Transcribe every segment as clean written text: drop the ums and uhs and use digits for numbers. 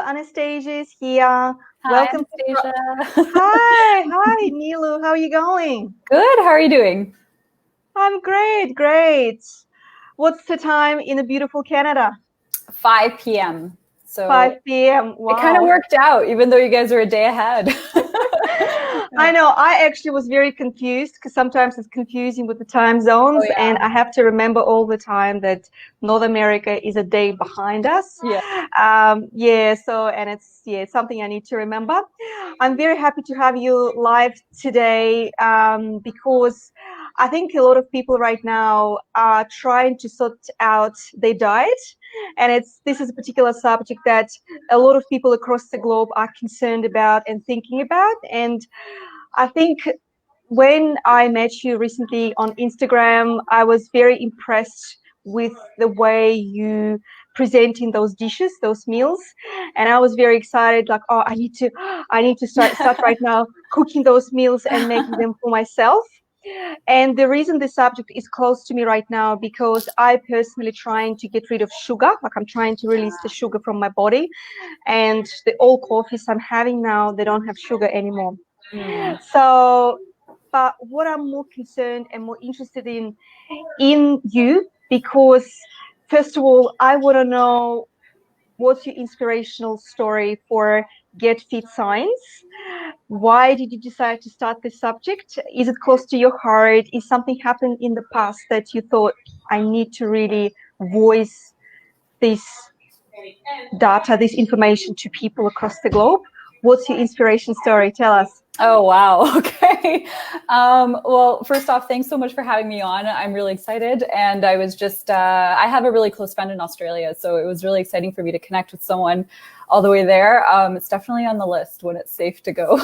Anastasia is here. Hi, Welcome. Anastasia. Hi, Niloo. How are you going? Good. How are you doing? I'm great. What's the time in the beautiful Canada? 5 p.m. So 5 p.m. it kind of Wow. worked out, even though you guys are a day ahead. I know. I actually was very confused because sometimes it's confusing with the time Oh, zones, and yeah. I have to remember all the time that North America is a day behind us. Yeah. Yeah, so and it's something I need to remember. I'm very happy to have you live today because I think a lot of people right now are trying to sort out their diet, and this is a particular subject that a lot of people across the globe are concerned about and thinking about. And I think when I met you recently on Instagram, I was very impressed with the way you presenting those dishes, those meals, and I was very excited. Like, oh, I need to start right now cooking those meals and making them for myself. And the reason this subject is close to me right now because I personally trying to get rid of sugar. Like I'm trying to release the sugar from my body, and the all coffees I'm having now, they don't have sugar anymore. Mm. So, but what I'm more concerned and more interested in you, because first of all, I want to know what's your inspirational story for Get Fit Science? Why did you decide to start this subject? Is it close to your heart? Is something happened in the past that you thought I need to really voice this data, this information to people across the globe? What's your inspiration story? Tell us. Oh, wow. Okay. Well, first off, thanks so much for having me on. I'm really excited. And I was just, I have a really close friend in Australia. So it was really exciting for me to connect with someone all the way there. It's definitely on the list when it's safe to go.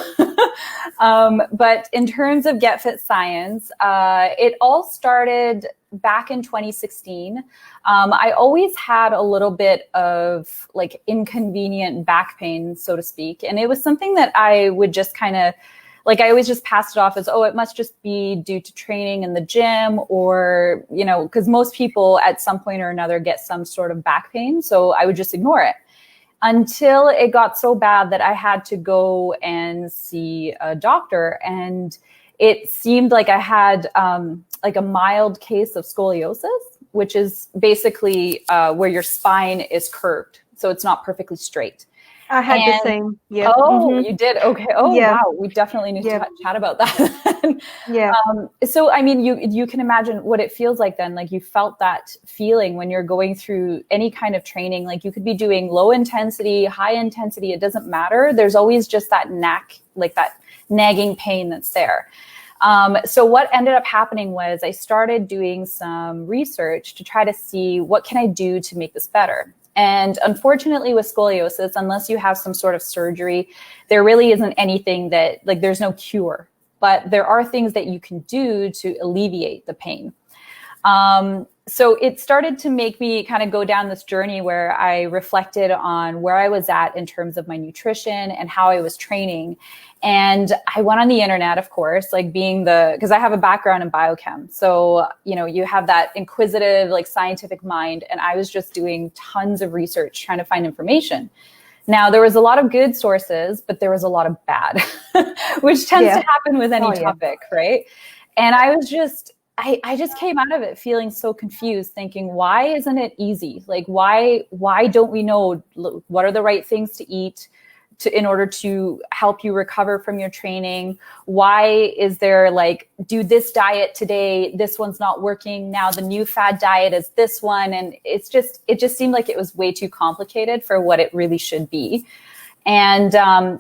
But in terms of Get Fit Science, it all started back in 2016. I always had a little bit of like inconvenient back pain, so to speak. And it was something that I would just kind of, like I always just passed it off as, oh, it must just be due to training in the gym or, you know, because most people at some point or another get some sort of back pain. So I would just ignore it until it got so bad that I had to go and see a doctor. And it seemed like I had like a mild case of scoliosis, which is basically where your spine is curved. So it's not perfectly straight. I had the same. Yeah. Oh, you did? Okay. Oh, Yeah. wow. We definitely need to chat about that. Yeah. So, I mean, you can imagine what it feels like then. Like you felt that feeling when you're going through any kind of training. Like you could be doing low intensity, high intensity. It doesn't matter. There's always just that like that nagging pain that's there. So what ended up happening was I started doing some research to try to see what can I do to make this better. And unfortunately with scoliosis, unless you have some sort of surgery, there really isn't anything that, like, there's no cure, but there are things that you can do to alleviate the pain. So it started to make me kind of go down this journey where I reflected on where I was at in terms of my nutrition and how I was training. And I went on the internet, of course, like because I have a background in biochem. So, you know, you have that inquisitive, like scientific mind. And I was just doing tons of research, trying to find information. Now, there was a lot of good sources, but there was a lot of bad, which tends to happen with any topic, right? And I was just, I just came out of it feeling so confused, thinking, why isn't it easy? Like, why don't we know what are the right things to eat in order to help you recover from your training? Why is there like, do this diet today, this one's not working, now the new fad diet is this one? And it just seemed like it was way too complicated for what it really should be. And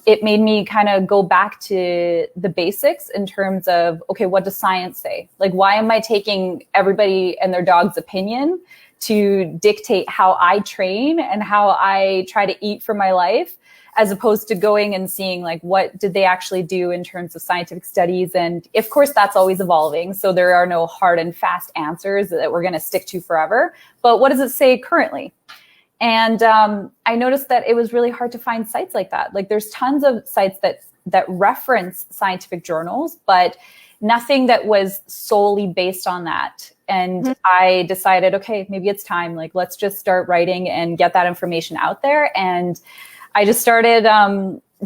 it made me kind of go back to the basics in terms of, okay, what does science say? Like, why am I taking everybody and their dog's opinion to dictate how I train and how I try to eat for my life, as opposed to going and seeing like, what did they actually do in terms of scientific studies? And of course, that's always evolving. So there are no hard and fast answers that we're going to stick to forever. But what does it say currently? And I noticed that it was really hard to find sites like that. Like there's tons of sites that reference scientific journals, but nothing that was solely based on that. And I decided, okay, maybe it's time. Like, let's just start writing and get that information out there. And I just started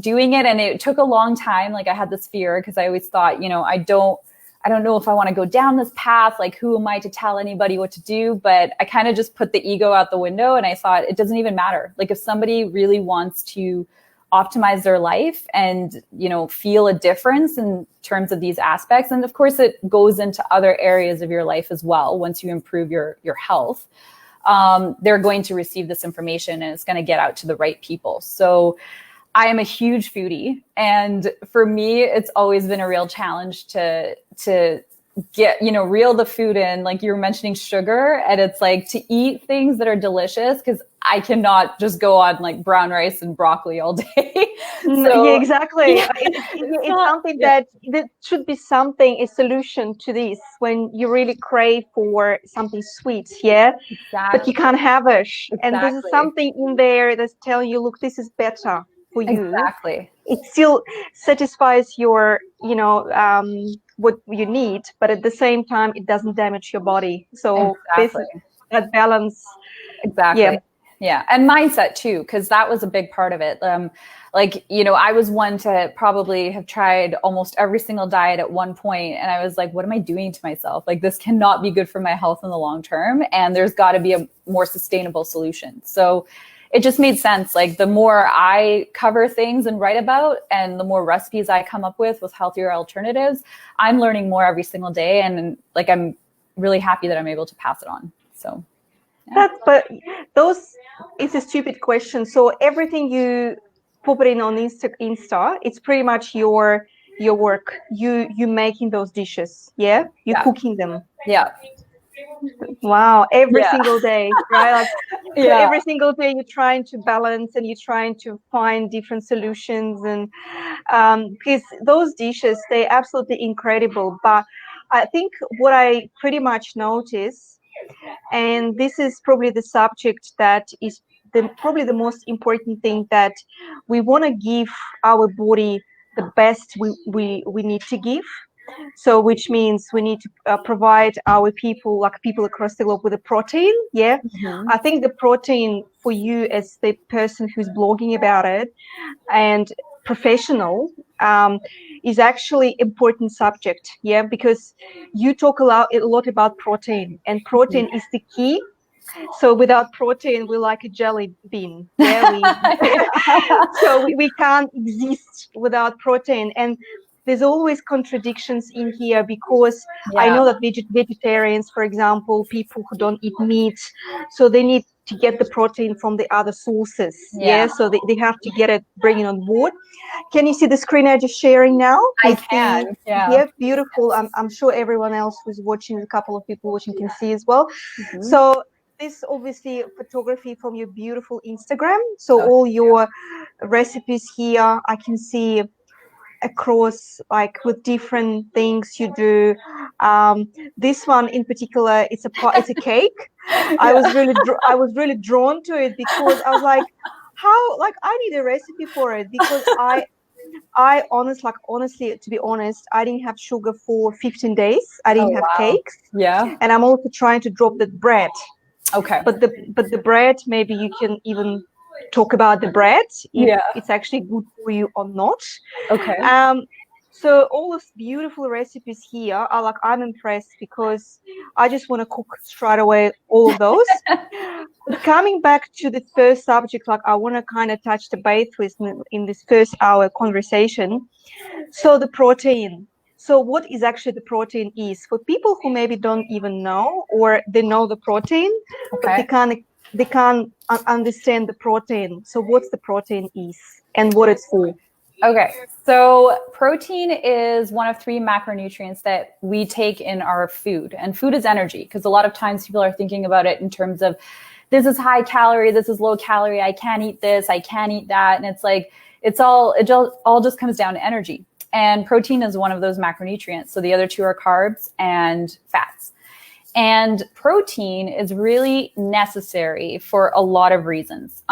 doing it, and it took a long time. Like I had this fear because I always thought, I don't know if I want to go down this path. Like, who am I to tell anybody what to do? But I kind of just put the ego out the window, and I thought it doesn't even matter. Like, if somebody really wants to optimize their life and, feel a difference in terms of these aspects, and of course it goes into other areas of your life as well. Once you improve your health, they're going to receive this information, and it's going to get out to the right people. So I am a huge foodie, and for me, it's always been a real challenge to get, reel the food in. Like you were mentioning sugar, and it's like to eat things that are delicious, because I cannot just go on like brown rice and broccoli all day. So, yeah, exactly. Yeah, It's something that should be a solution to this when you really crave for something sweet, yeah? exactly. But you can't have it. And this is Exactly. something in there that's telling you, look, this is better for you. Exactly. It still satisfies your, what you need, but at the same time, it doesn't damage your body. So this is that balance. Exactly. Yeah. And mindset too, because that was a big part of it. I was one to probably have tried almost every single diet at one point, and I was like, what am I doing to myself? Like, this cannot be good for my health in the long term. And there's got to be a more sustainable solution. So it just made sense. Like, the more I cover things and write about, and the more recipes I come up with healthier alternatives, I'm learning more every single day. And like, I'm really happy that I'm able to pass it on. So. Yeah. It's a stupid question. So everything you put in on Insta, it's pretty much your work. You making those dishes, yeah? You cooking them. Yeah. Wow, every single day, right? Like, so Yeah. every single day you're trying to balance, and you're trying to find different solutions, and because those dishes, they're absolutely incredible. But I think what I pretty much notice, and this is probably the subject that is probably the most important thing, that we want to give our body the best we need to give. So which means we need to provide our people, like people across the globe, with a protein. Yeah. Mm-hmm. I think the protein for you as the person who's blogging about it and professional, is actually important subject. Yeah, because you talk a lot about protein, and protein is the key. So without protein, we're like a jelly bean. Yeah, so we can't exist without protein. And there's always contradictions in here, because I know that vegetarians, for example, people who don't eat meat, so they need to get the protein from the other sources. Yeah, so they have to bring it on board. Can you see the screen I just sharing now? I can. Yeah, beautiful. I'm sure everyone else who's watching, a couple of people watching, can see as well. Mm-hmm. So this obviously photography from your beautiful Instagram. So all your recipes here, I can see across, like, with different things you do. This one in particular, it's a cake. I was really drawn to it, because I was like, how, like, I need a recipe for it, because I honestly, to be honest, I didn't have sugar for 15 days. I didn't have cakes. Yeah. And I'm also trying to drop the bread. Okay. But the bread, maybe you can even talk about the bread, if it's actually good for you or not. Okay. So all those beautiful recipes here are, like, I'm impressed, because I just want to cook straight away all of those. But coming back to the first subject, like, I want to kind of touch the base with in this first hour conversation. So the protein. So what is actually the protein is, for people who maybe don't even know, or they know the protein, but they can't understand the protein. So what's the protein is, and what it's for? Okay, so protein is one of 3 macronutrients that we take in our food, and food is energy, because a lot of times people are thinking about it in terms of, this is high calorie, this is low calorie, I can't eat this, I can't eat that, and it's like, it all just comes down to energy. And protein is one of those macronutrients. So the other 2 are carbs and fats. And protein is really necessary for a lot of reasons.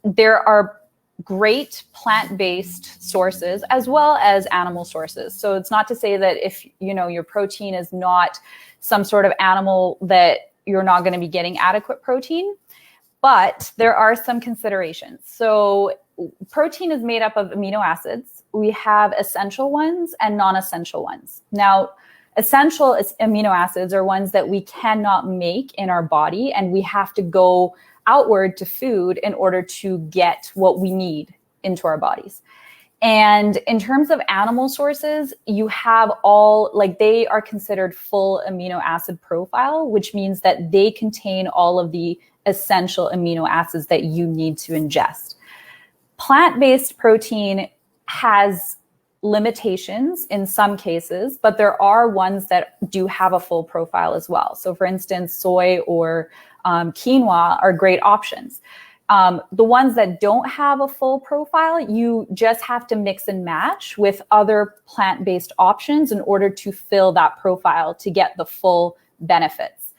There are great plant-based sources as well as animal sources. So it's not to say that if your protein is not some sort of animal, that you're not going to be getting adequate protein, but there are some considerations. So protein is made up of amino acids. We have essential ones and non-essential ones. Now, essential amino acids are ones that we cannot make in our body, and we have to go outward to food in order to get what we need into our bodies. And in terms of animal sources, you have all, like, they are considered full amino acid profile, which means that they contain all of the essential amino acids that you need to ingest. Plant-based protein has limitations in some cases, but there are ones that do have a full profile as well. So for instance, soy or quinoa are great options. The ones that don't have a full profile, you just have to mix and match with other plant-based options in order to fill that profile to get the full benefits.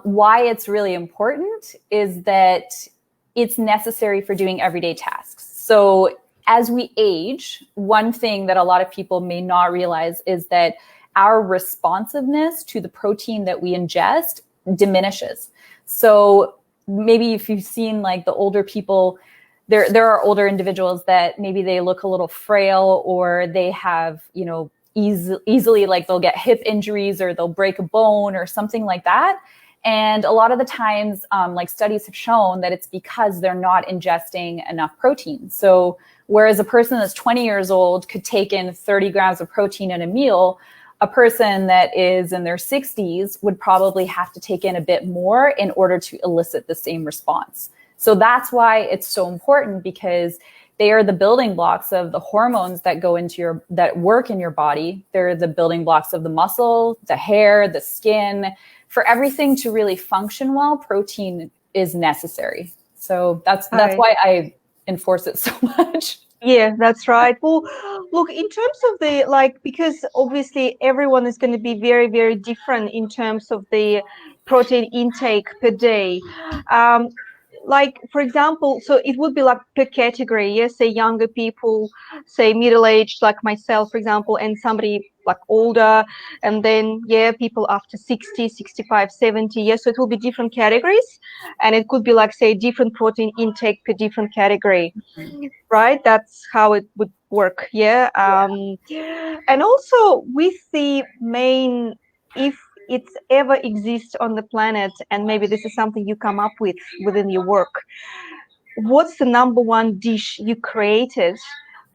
Why it's really important is that it's necessary for doing everyday tasks. So as we age, one thing that a lot of people may not realize is that our responsiveness to the protein that we ingest diminishes. So maybe if you've seen like the older people, there are older individuals that maybe they look a little frail, or they have, easily like they'll get hip injuries or they'll break a bone or something like that. And a lot of the times, like studies have shown that it's because they're not ingesting enough protein. So whereas a person that's 20 years old could take in 30 grams of protein in a meal, a person that is in their 60s would probably have to take in a bit more in order to elicit the same response. So that's why it's so important, because they are the building blocks of the hormones that go into that work in your body. They're the building blocks of the muscle, the hair, the skin. For everything to really function well, protein is necessary. So that's why I enforce it so much. Yeah, that's right. Well, look, in terms of the, because obviously everyone is going to be very, very different in terms of the protein intake per day. For example, so it would be like per category, yes, say younger people, say middle-aged like myself, for example, and somebody like older, and then, people after 60, 65, 70, yes, so it will be different categories, and it could be like, say, different protein intake per different category, right? That's how it would work, yeah. And also with the main, if it's ever exists on the planet, and maybe this is something you come up with within your work, what's the number one dish you created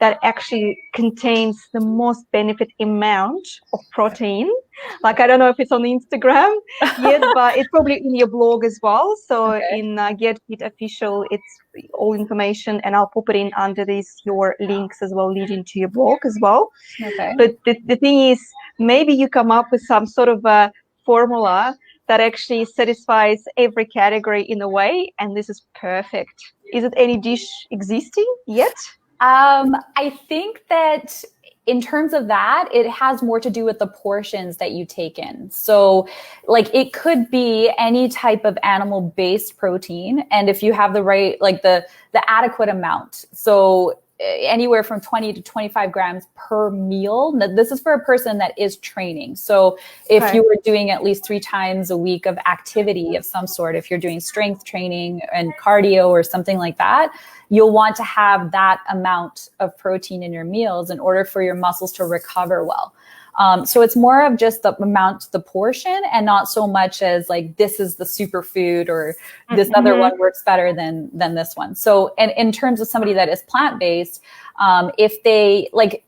that actually contains the most benefit amount of protein? Like, I don't know if it's on Instagram yet, but it's probably in your blog as well. So okay. In Get Fit Official, it's all information, and I'll pop it in under your links as well, leading to your blog as well. Okay. But the thing is, maybe you come up with some sort of a formula that actually satisfies every category in a way, and this is perfect. Is it any dish existing yet? I think that in terms of that, it has more to do with the portions that you take in. So like it could be any type of animal-based protein. And if you have the right, like the adequate amount. So anywhere from 20 to 25 grams per meal. This is for a person that is training. So if you were doing at least 3 times a week of activity of some sort, if you're doing strength training and cardio or something like that, you'll want to have that amount of protein in your meals in order for your muscles to recover well. So it's more of just the amount, the portion, and not so much as like, this is the superfood or this other one works better than this one. So, and in terms of somebody that is plant-based, if they like,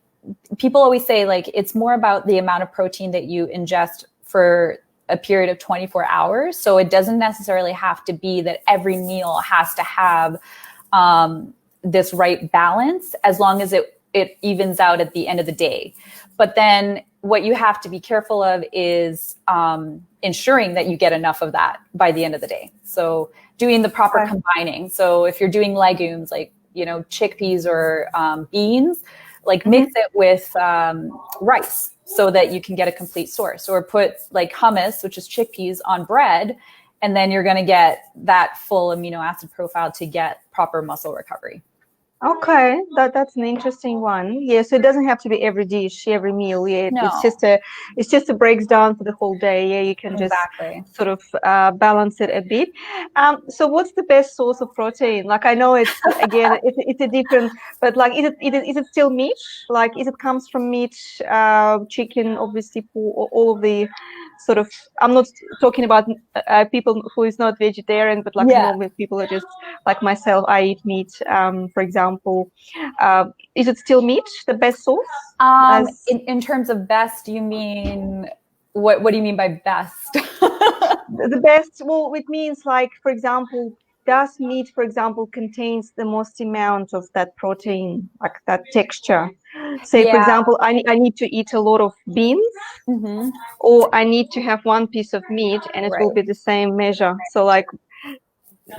people always say like, it's more about the amount of protein that you ingest for a period of 24 hours. So it doesn't necessarily have to be that every meal has to have this right balance, as long as it evens out at the end of the day. But then what you have to be careful of is ensuring that you get enough of that by the end of the day. So doing the proper combining. So if you're doing legumes, like, chickpeas or beans, like mix it with rice so that you can get a complete source, or put like hummus, which is chickpeas, on bread. And then you're going to get that full amino acid profile to get proper muscle recovery. Okay, that's an interesting one. Yeah, so it doesn't have to be every dish, every meal. Yeah, No, it's just a breaks down for the whole day. Yeah, you can just exactly. sort of balance it a bit. So what's the best source of protein? Like I know it's again it's a different, but like is it still meat? Like is it comes from meat, chicken, obviously, for all of the sort of. I'm not talking about people who is not vegetarian, but like Yeah. normal people are just like myself. I eat meat, for example. Uh, is it still meat, the best source? As In terms of best, you mean what do you mean by best? the best, well, it means like, for example, does meat, for example, contains the most amount of that protein, like that texture? Say, for Yeah. example, I need to eat a lot of beans, Hmm. or I need to have one piece of meat and it will Right. be the same measure. So like,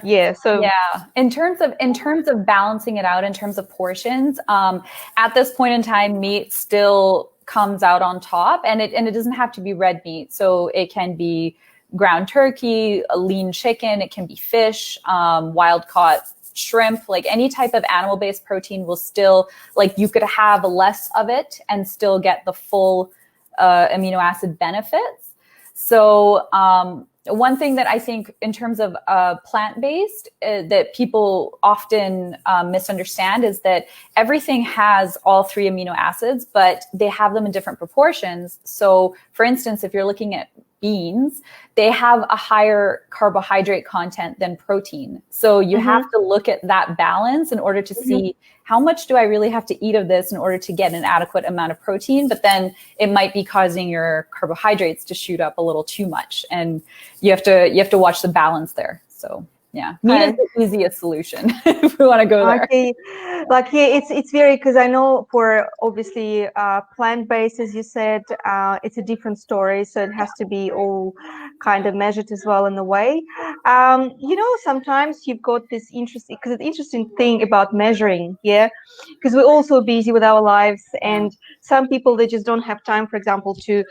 yeah, so Yeah. In terms of balancing it out in terms of portions, at this point in time, meat still comes out on top, and it doesn't have to be red meat. So it can be ground turkey, a lean chicken, it can be fish, wild caught shrimp, like any type of animal based protein will still, like, you could have less of it and still get the full amino acid benefits. So one thing that I think in terms of plant-based that people often misunderstand is that everything has all three amino acids, but they have them in different proportions. So for instance, if you're looking at beans, they have a higher carbohydrate content than protein. So you have mhm, to look at that balance in order to mhm. see how much do I really have to eat of this in order to get an adequate amount of protein, but then it might be causing your carbohydrates to shoot up a little too much. And you have to watch the balance there. So yeah, meat is Okay. the easiest solution if we want to go there. Okay, like yeah, it's very because I know for obviously plant-based, as you said, it's a different story, so it has to be all kind of measured as well in a way. Sometimes you've got this interesting because it's interesting thing about measuring, yeah, because we're also busy with our lives, Yeah. and some people they just don't have time, for example, to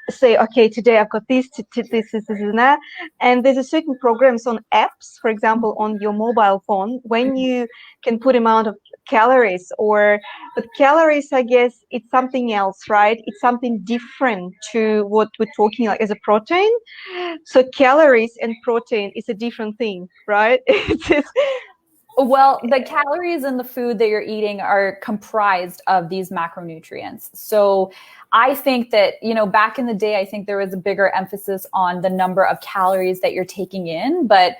say, okay, today I've got this, and that. And there's a certain programs on apps, for example, on your mobile phone, when you can put amount of calories but calories, I guess, it's something else, right? It's something different to what we're talking like as a protein. So calories and protein is a different thing, right? Well, the calories in the food that you're eating are comprised of these macronutrients. So I think that, back in the day, I think there was a bigger emphasis on the number of calories that you're taking in. But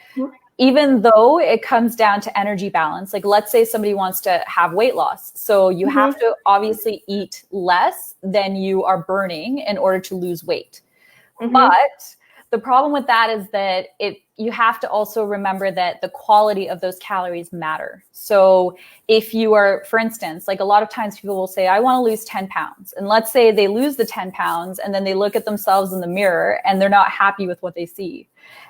even though it comes down to energy balance, like let's say somebody wants to have weight loss. So you Mhm, have to obviously eat less than you are burning in order to lose weight. mhm, But the problem with that is that you have to also remember that the quality of those calories matter. So if you are, for instance, like a lot of times people will say, I want to lose 10 pounds. And let's say they lose the 10 pounds and then they look at themselves in the mirror and they're not happy with what they see.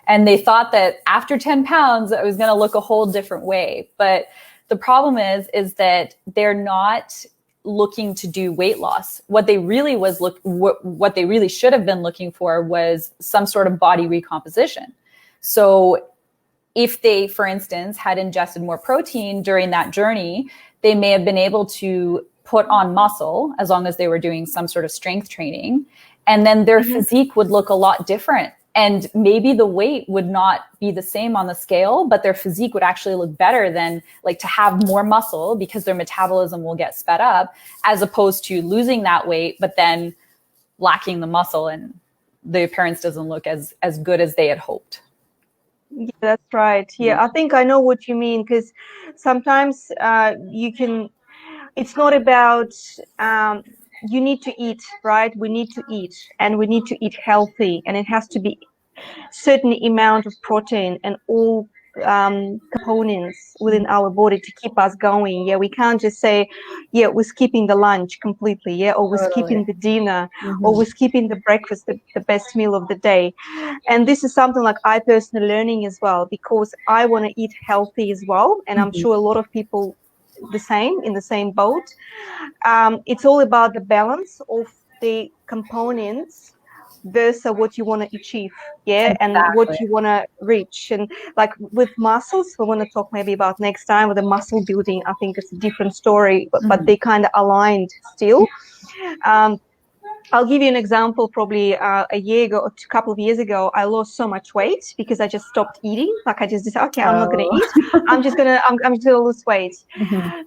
And they thought that after 10 pounds, it was going to look a whole different way. But the problem is that they're not looking to do weight loss. What they really what they really should have been looking for was some sort of body recomposition. So if they, for instance, had ingested more protein during that journey, they may have been able to put on muscle as long as they were doing some sort of strength training. And then their mhm. physique would look a lot different. And maybe the weight would not be the same on the scale, but their physique would actually look better than like to have more muscle because their metabolism will get sped up, as opposed to losing that weight, but then lacking the muscle and the appearance doesn't look as good as they had hoped. Yeah, that's right. Yeah, I think I know what you mean because sometimes you can. It's not about you need to eat, right? We need to eat, and we need to eat healthy, and it has to be certain amount of protein and all components within our body to keep us going. Yeah, we can't just say, yeah, we're skipping the lunch completely, yeah, or we're Totally. skipping the dinner, or Mm-hmm. we're skipping the breakfast, the best meal of the day. And this is something like I personally learning as well because I want to eat healthy as well, and I'm Mm-hmm. sure a lot of people the same in the same boat. It's all about the balance of the components versa what you want to achieve, yeah, and what Exactly. you want to reach. And like with muscles, we want to talk maybe about next time with the muscle building. I think it's a different story, but they kind of aligned still. Um, I'll give you an example. Probably a year ago, a couple of years ago, I lost so much weight because I just stopped eating. Like I just decided, okay, I'm not going to Oh. eat. I'm just going to lose weight.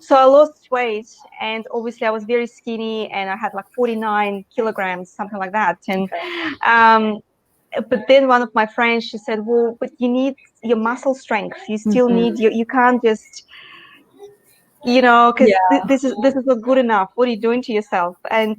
So I lost weight, and obviously I was very skinny, and I had like 49 kilograms, something like that. And um, but then one of my friends, she said, well, but you need your muscle strength. You still need you can't just, because Yeah. this is not good enough. What are you doing to yourself? And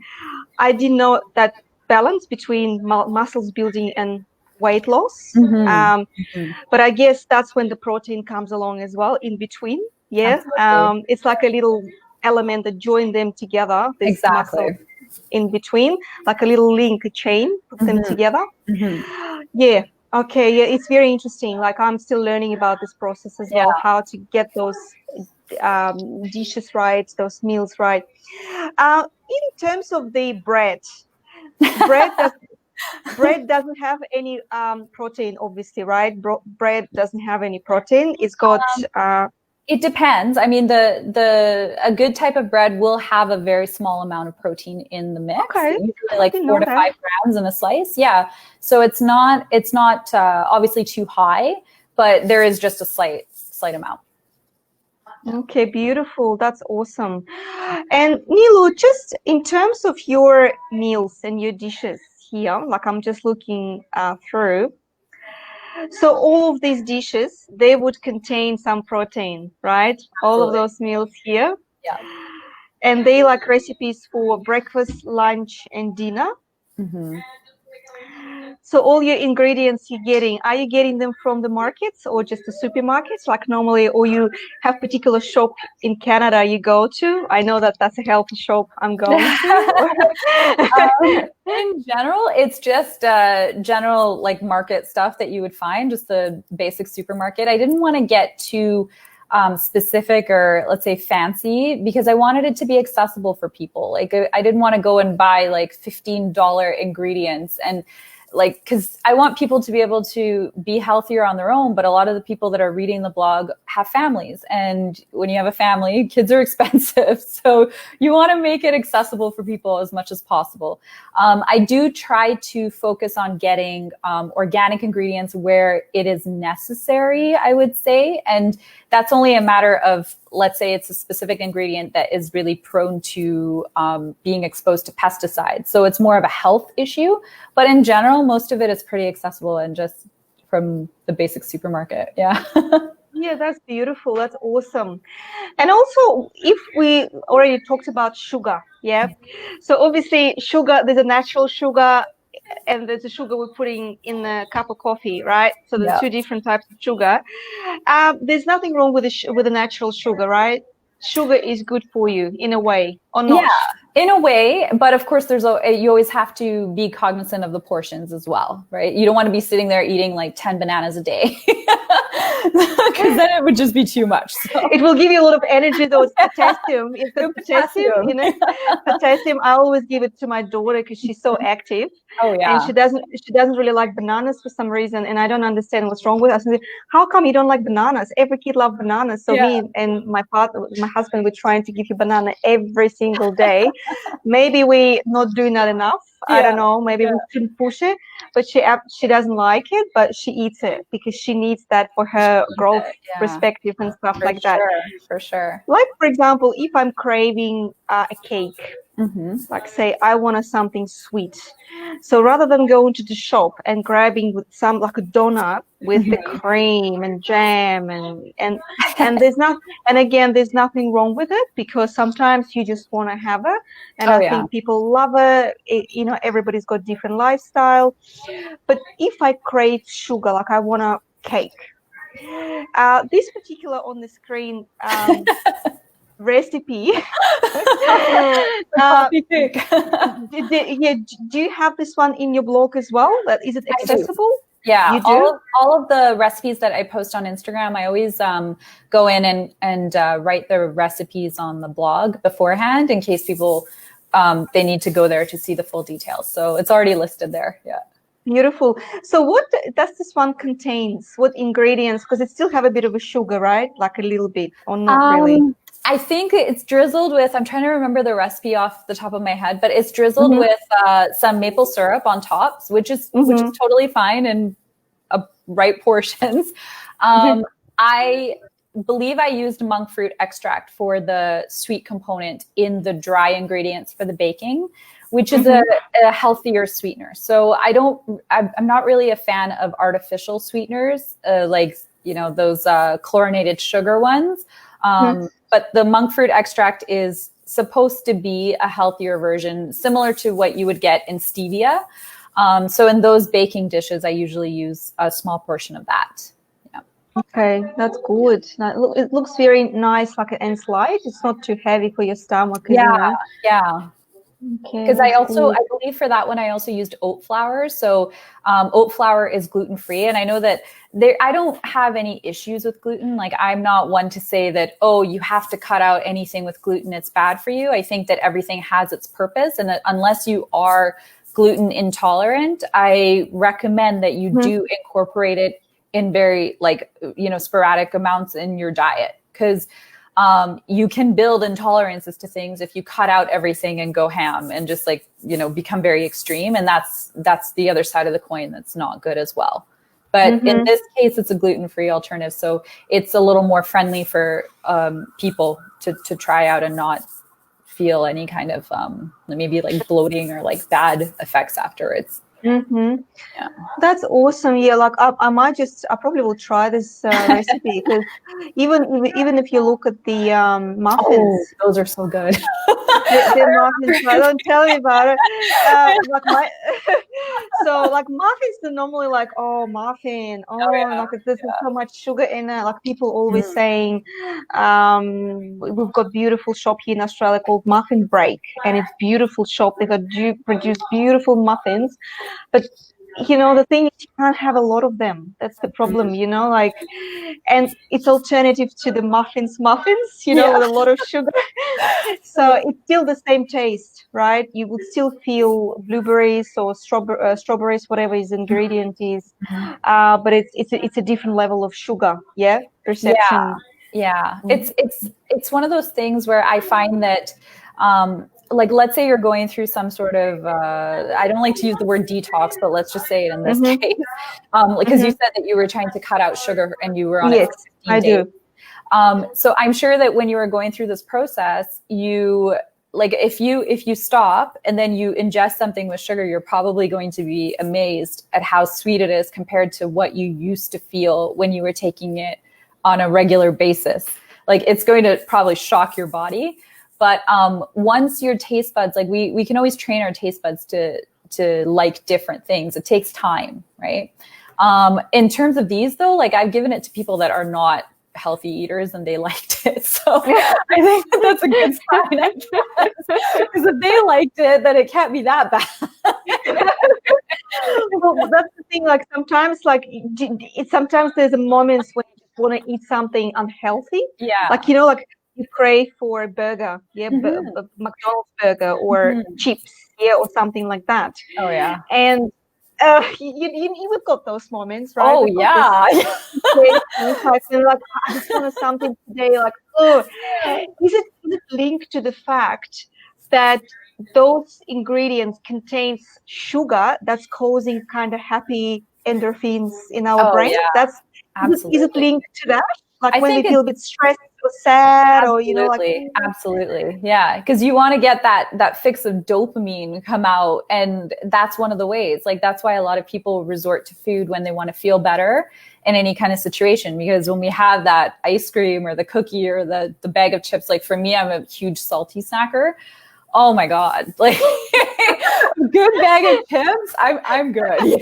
I didn't know that balance between muscles building and weight loss. But I guess that's when the protein comes along as well in between. Yeah. Absolutely. It's like a little element that join them together, this muscle Exactly. in between, like a little link, a chain, put them together. Yeah. Okay. Yeah. It's very interesting. Like I'm still learning about this process as Yeah. well, how to get those dishes right, those meals right. In terms of the bread does bread doesn't have any protein, obviously, right? Bread doesn't have any protein. It's got It depends. I mean, the a good type of bread will have a very small amount of protein in the mix, okay. usually I like didn't 4 know to that. 5 grams in a slice. Yeah, so it's not obviously too high, but there is just a slight amount. Okay, beautiful. That's awesome. And Niloo, just in terms of your meals and your dishes here, like I'm just looking through. So all of these dishes, they would contain some protein, right? All of Absolutely. those meals here. Yeah. And they like recipes for breakfast, lunch, and dinner. So all your ingredients you're getting, are you getting them from the markets or just the supermarkets like normally, or you have particular shop in Canada you go to? I know that that's a healthy shop I'm going to. In general, it's just general like market stuff that you would find, just the basic supermarket. I didn't want to get too specific or let's say fancy because I wanted it to be accessible for people. Like I didn't want to go and buy like $15 ingredients and like, because I want people to be able to be healthier on their own. But a lot of the people that are reading the blog have families. And when you have a family, kids are expensive. So you want to make it accessible for people as much as possible. I do try to focus on getting organic ingredients where it is necessary, I would say. And that's only a matter of, let's say it's a specific ingredient that is really prone to being exposed to pesticides. So it's more of a health issue. But in general, most of it is pretty accessible and just from the basic supermarket. Yeah. Yeah, that's beautiful. That's awesome. And also, if we already talked about sugar, yeah. So obviously, sugar, there's a natural sugar and there's a sugar we're putting in a cup of coffee, right? So there's Yeah. two different types of sugar. There's nothing wrong with with the natural sugar, right? Sugar is good for you in a way, or not? Yeah, in a way, but of course you always have to be cognizant of the portions as well, right? You don't want to be sitting there eating like 10 bananas a day because then it would just be too much. So. It will give you a lot of energy though. It's potassium. It's the potassium, potassium. I always give it to my daughter because she's so active. Oh yeah. And she doesn't really like bananas for some reason, and I don't understand what's wrong with us. How come you don't like bananas? Every kid loves bananas. So me and my husband, we're trying to give you banana every single day. Maybe we're not doing that enough. I don't know. Maybe we shouldn't push it. But she doesn't like it, but she eats it because she needs that for her growth perspective and stuff like that. For sure. Like for example, if I'm craving a cake. Like say I want something sweet, so rather than going to the shop and grabbing with some like a donut with the cream and jam and there's not, and again there's nothing wrong with it because sometimes you just want to have it, and I think people love it. Everybody's got different lifestyle, but if I crave sugar, like I want a cake, this particular on the screen recipe. Coffee cake. Do you have this one in your blog as well? Is it accessible? Yeah, you do? all of the recipes that I post on Instagram, I always go in and write the recipes on the blog beforehand in case people they need to go there to see the full details. So it's already listed there. Yeah. Beautiful. So what does this one contains? What ingredients? Because it still have a bit of a sugar, right? Like a little bit, or not really? I think it's drizzled with, I'm trying to remember the recipe off the top of my head, but it's drizzled Mm-hmm. with some maple syrup on top, which is totally fine in right portions. I believe I used monk fruit extract for the sweet component in the dry ingredients for the baking, which is a healthier sweetener. So I'm not really a fan of artificial sweeteners, like, those chlorinated sugar ones. But the monk fruit extract is supposed to be a healthier version, similar to what you would get in stevia. So in those baking dishes, I usually use a small portion of that. Yeah. Okay, that's good. Now, it looks very nice, like and light. It's not too heavy for your stomach, Yeah. Okay, Because I good. believe for that one, I also used oat flour. So oat flour is gluten-free. And I know that I don't have any issues with gluten. Like, I'm not one to say that, oh, you have to cut out anything with gluten, it's bad for you. I think that everything has its purpose. And that unless you are gluten intolerant, I recommend that you do incorporate it in very sporadic amounts in your diet. Because you can build intolerances to things if you cut out everything and go ham and just become very extreme. And that's the other side of the coin that's not good as well. But in this case, it's a gluten-free alternative. So it's a little more friendly for people to try out and not feel any kind of maybe like bloating or like bad effects afterwards. Yeah. That's awesome. Yeah, like I probably will try this recipe, because even if you look at the muffins, those are so good. the muffins, don't tell me about it. So like muffins are normally like, oh, muffin, like there's so much sugar in it. Like people always saying, we've got beautiful shop here in Australia called Muffin Break, and it's beautiful shop. They produce beautiful muffins, but the thing is, you can't have a lot of them. That's the problem, and it's alternative to the muffins, with a lot of sugar. So it's still the same taste, right? You would still feel blueberries or strawberries, whatever his ingredient is, but it's a different level of sugar, perception. Yeah. It's one of those things where I find that like, let's say you're going through some sort of I don't like to use the word detox, but let's just say it in this case, because you said that you were trying to cut out sugar and you were on it for 15 days. Do. So I'm sure that when you were going through this process, if you stop and then you ingest something with sugar, you're probably going to be amazed at how sweet it is compared to what you used to feel when you were taking it on a regular basis. Like, it's going to probably shock your body. But once your taste buds, like we can always train our taste buds to like different things. It takes time, right? In terms of these though, like, I've given it to people that are not healthy eaters and they liked it. So I think that's a good sign. Because if they liked it, then it can't be that bad. Well, that's the thing. Like sometimes, sometimes there's a moments when you just want to eat something unhealthy. Yeah. Like you crave for a burger, McDonald's burger or chips, or something like that. Oh yeah. And you've got those moments, right? Oh yeah. Like, I just wanted something today. Like, is it linked to the fact that those ingredients contains sugar that's causing kind of happy endorphins in our brain? Yeah. That's absolutely. Is it linked to that? Like, when we feel a bit stressed or sad, absolutely. Yeah, because you want to get that fix of dopamine come out, and that's one of the ways. Like, that's why a lot of people resort to food when they want to feel better in any kind of situation, because when we have that ice cream or the cookie or the bag of chips, like for me, I'm a huge salty snacker. Oh my God, like a good bag of chips, I'm good. And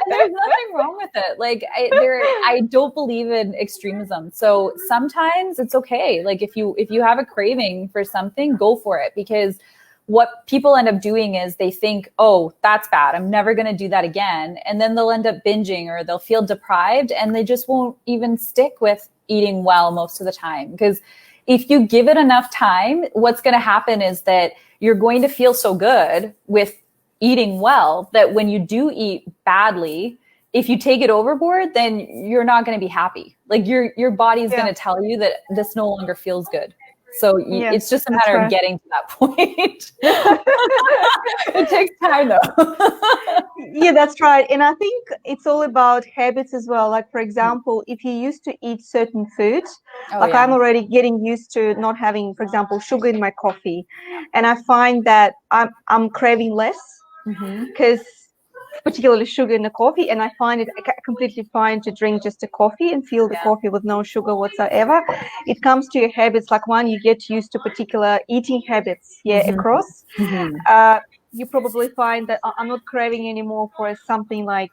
there's nothing wrong with it. Like, I don't believe in extremism. So sometimes it's okay. Like, if you have a craving for something, go for it, because what people end up doing is they think, oh, that's bad, I'm never going to do that again. And then they'll end up binging, or they'll feel deprived, and they just won't even stick with eating well most of the time, because if you give it enough time, what's going to happen is that you're going to feel so good with eating well that when you do eat badly, if you take it overboard, then you're not going to be happy. Like your body's going to tell you that this no longer feels good. So it's just a matter of getting to that point. It takes time though. Yeah, that's right. And I think it's all about habits as well. Like, for example, if you used to eat certain foods, I'm already getting used to not having, for example, sugar in my coffee. And I find that I'm craving less because particularly sugar in the coffee, and I find it completely fine to drink just a coffee and feel the coffee with no sugar whatsoever. It comes to your habits, like one, you get used to particular eating habits, across. You probably find that I'm not craving anymore for something like,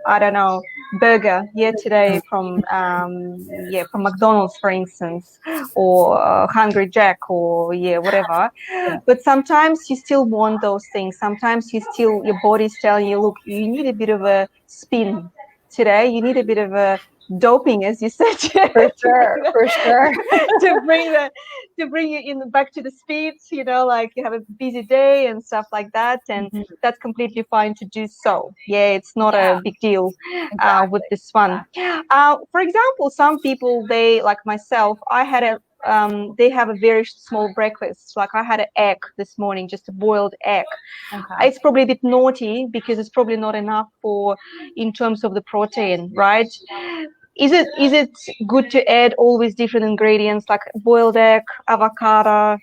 I don't know, burger today from McDonald's, for instance, or Hungry Jack, or whatever. But sometimes you still want those things. Sometimes your body's telling you, look, you need a bit of a spin today. You need a bit of a doping, as you said. For sure. to bring you in back to the speed, like you have a busy day and stuff like that, and that's completely fine to do so. It's not a big deal with this one. For example, some people, they, like myself, they have a very small breakfast. Like I had an egg this morning, just a boiled egg. It's probably a bit naughty because it's probably not enough in terms of the protein, right? Is it good to add always different ingredients like boiled egg, avocado,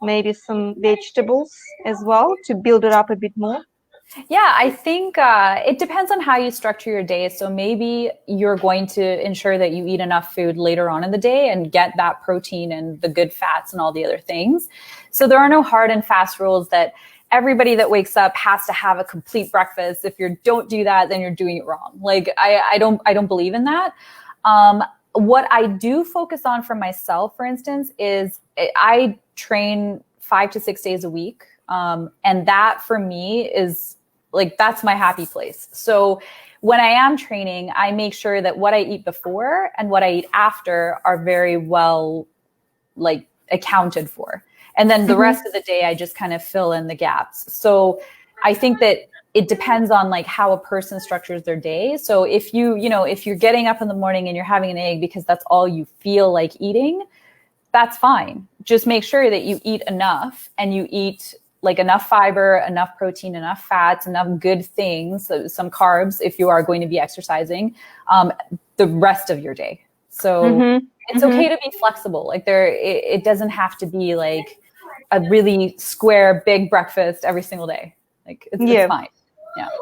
maybe some vegetables as well to build it up a bit more? Yeah, I think it depends on how you structure your day. So maybe you're going to ensure that you eat enough food later on in the day and get that protein and the good fats and all the other things. So there are no hard and fast rules that everybody that wakes up has to have a complete breakfast. If you don't do that, then you're doing it wrong. Like I don't believe in that. What I do focus on for myself, for instance, is I train 5 to 6 days a week. And that for me is like, that's my happy place. So when I am training, I make sure that what I eat before and what I eat after are very well, like, accounted for. And then the rest of the day, I just kind of fill in the gaps. So I think that it depends on like how a person structures their day. So if if you're getting up in the morning and you're having an egg because that's all you feel like eating, that's fine. Just make sure that you eat enough and you eat like enough fiber, enough protein, enough fats, enough good things, so some carbs if you are going to be exercising, the rest of your day. So it's okay to be flexible. Like it doesn't have to be like a really square, big breakfast every single day. Like it's fine.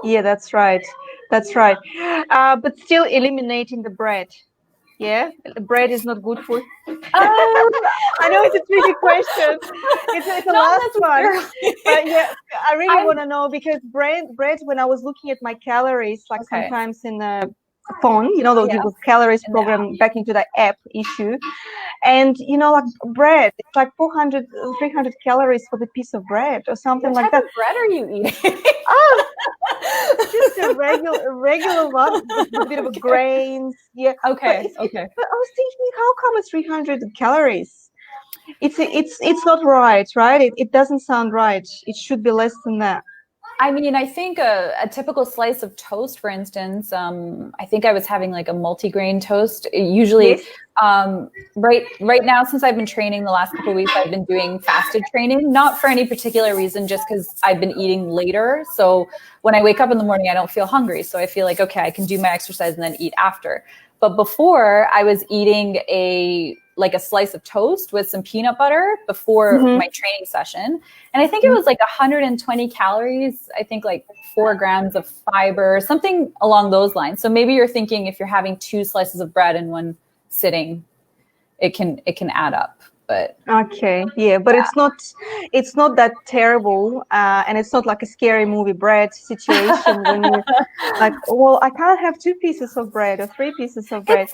Yeah, that's right. That's right. But still eliminating the bread. Yeah, the bread is not good for. I know it's a tricky question. It's a last one. But I really want to know because bread. When I was looking at my calories, like sometimes in the phone, those calories program back into the app issue, and like bread, it's like 400, 300 calories for the piece of bread or something like that. What type of bread are you eating? Just a regular one with a bit of grains. Yeah. Okay. But I was thinking, how come it's 300 calories? It's not right? It doesn't sound right. It should be less than that. I mean, I think a typical slice of toast, for instance, I think I was having like a multigrain toast. Usually, right now, since I've been training the last couple of weeks, I've been doing fasted training, not for any particular reason, just because I've been eating later. So when I wake up in the morning, I don't feel hungry. So I feel like, okay, I can do my exercise and then eat after. But before, I was eating a slice of toast with some peanut butter before my training session. And I think it was like 120 calories, I think like 4 grams of fiber, something along those lines. So maybe you're thinking if you're having 2 slices of bread in one sitting, it can add up. But it's not that terrible, and it's not like a scary movie bread situation when you like, well, I can't have 2 pieces of bread or 3 pieces of bread.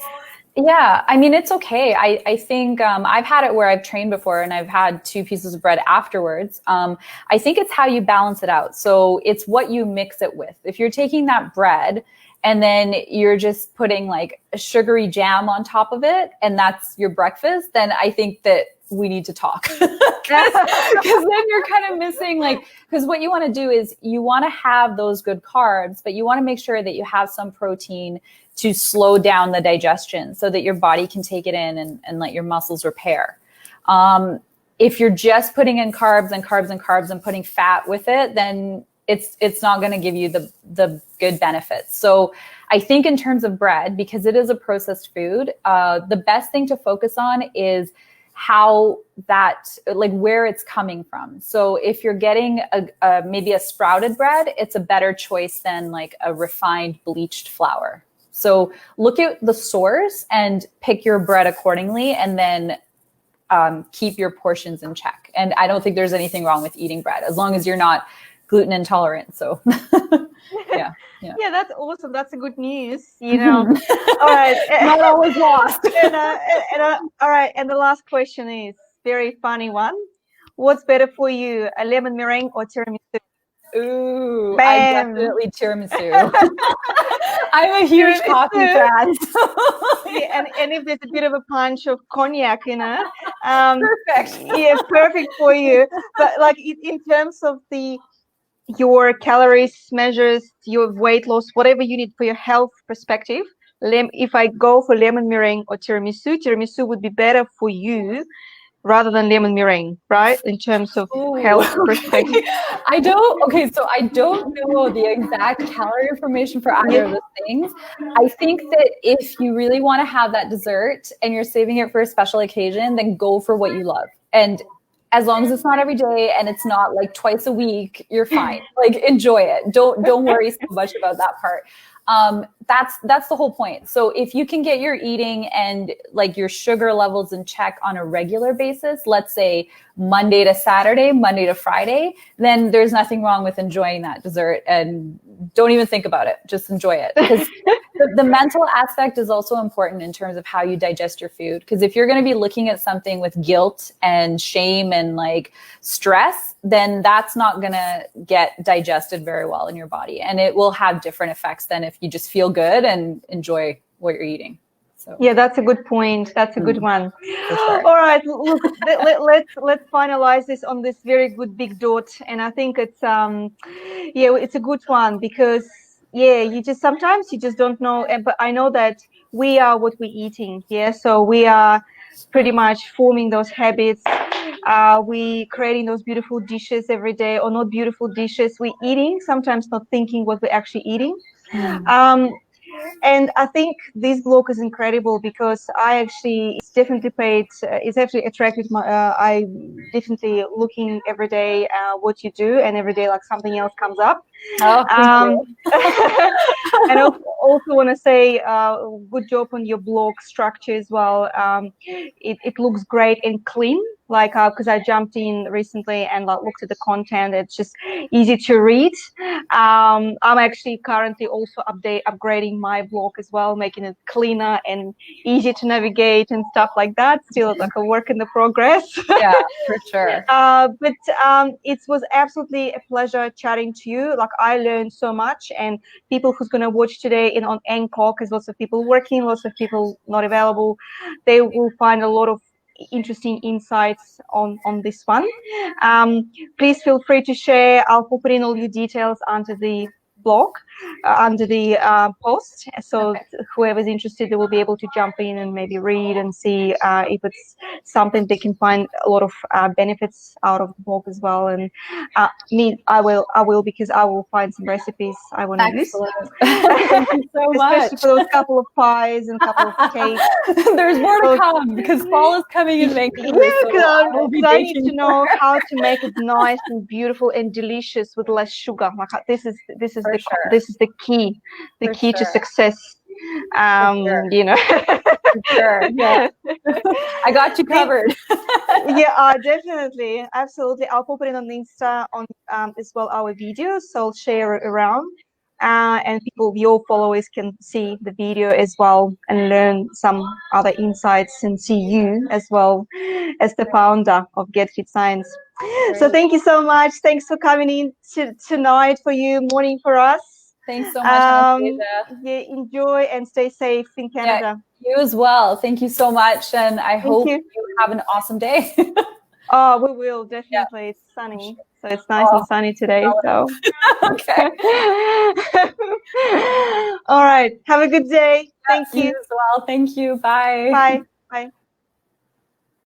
Yeah, I mean, it's okay. I think I've had it where I've trained before and I've had 2 pieces of bread afterwards. I think it's how you balance it out. So it's what you mix it with. If you're taking that bread and then you're just putting like a sugary jam on top of it and that's your breakfast, then I think that we need to talk. Because then you're kind of missing, like, because what you want to do is you want to have those good carbs, but you want to make sure that you have some protein to slow down the digestion so that your body can take it in and let your muscles repair. If you're just putting in carbs and carbs and carbs and putting fat with it, then it's not going to give you the good benefits. So I think in terms of bread, because it is a processed food, the best thing to focus on is how that, like, where it's coming from. So if you're getting maybe a sprouted bread, it's a better choice than like a refined bleached flour. So look at the source and pick your bread accordingly, and then keep your portions in check. And I don't think there's anything wrong with eating bread as long as you're not gluten intolerant. So yeah. Yeah, that's awesome. That's a good news, you know. All right. Not always lost. All right. And the last question is very funny one. What's better for you, a lemon meringue or tiramisu? Ooh, Bam. I'm definitely tiramisu. I'm a huge coffee fan. Yeah, and if there's a bit of a punch of cognac, you know, perfect. Yeah, perfect for you. But like in terms of your calories measures, your weight loss, whatever you need for your health perspective, if I go for lemon meringue or tiramisu would be better for you rather than lemon meringue, right? In terms of health perspective. So I don't know the exact calorie information for either of those things. I think that if you really want to have that dessert and you're saving it for a special occasion, then go for what you love. And as long as it's not every day and it's not like twice a week, you're fine. Like, enjoy it. Don't worry so much about that part. That's the whole point. So if you can get your eating and like your sugar levels in check on a regular basis, let's say Monday to Saturday, Monday to Friday, then there's nothing wrong with enjoying that dessert, and don't even think about it. Just enjoy it, because the mental aspect is also important in terms of how you digest your food. Because if you're going to be looking at something with guilt and shame and like stress, then that's not going to get digested very well in your body, and it will have different effects than if you just feel good and enjoy what you're eating. So yeah, that's a good point. That's a good one. Sure. All right, look, let's finalize this on this very good big dot, and I think it's it's a good one, because you just sometimes you just don't know, but I know that we are what we're eating. So we are pretty much forming those habits. We creating those beautiful dishes every day, or not beautiful dishes. We eating, sometimes not thinking what we're actually eating. And I think this blog is incredible, because it's actually attracted I definitely looking every day what you do, and every day like something else comes up. Oh, thank you. And I also want to say good job on your blog structure as well. It looks great and clean, like because I jumped in recently and like looked at the content. It's just easy to read. I'm actually currently also upgrading my blog as well, making it cleaner and easier to navigate and stuff like that. Still like a work in the progress. Yeah, for sure. But it was absolutely a pleasure chatting to you. Like, I learned so much, and people who's going to watch today on Anchor, because lots of people working, lots of people not available, they will find a lot of interesting insights on this one. Please feel free to share. I'll put in all your details under the blog, under the post, so whoever's interested, they will be able to jump in and maybe read and see if it's something they can find a lot of benefits out of the blog as well. And I will because I will find some recipes I want to use. Thank you so much. Especially for those couple of pies and couple of cakes. There's more to come, because fall is coming in Vancouver. Yeah, because I need to know how to make it nice and beautiful and delicious with less sugar. Like, this is the key, to success. You know. Sure. Yeah. I got you covered. Yeah, definitely, absolutely. I'll pop it in on Insta on as well our videos, so I'll share it around. And your followers can see the video as well and learn some other insights and see you as well as the founder of Get Fit Science. Great. So thank you so much. Thanks for coming in tonight for you, morning for us. Thanks so much, Anastasia. Yeah, enjoy and stay safe in Canada. Yeah, you as well. Thank you so much. And I hope you. you have an awesome day. Oh, we will definitely. Yeah. It's sunny, so it's nice and sunny today. So, Okay. all right. Have a good day. Thank You you. as well. Thank you. Bye. Bye. Bye.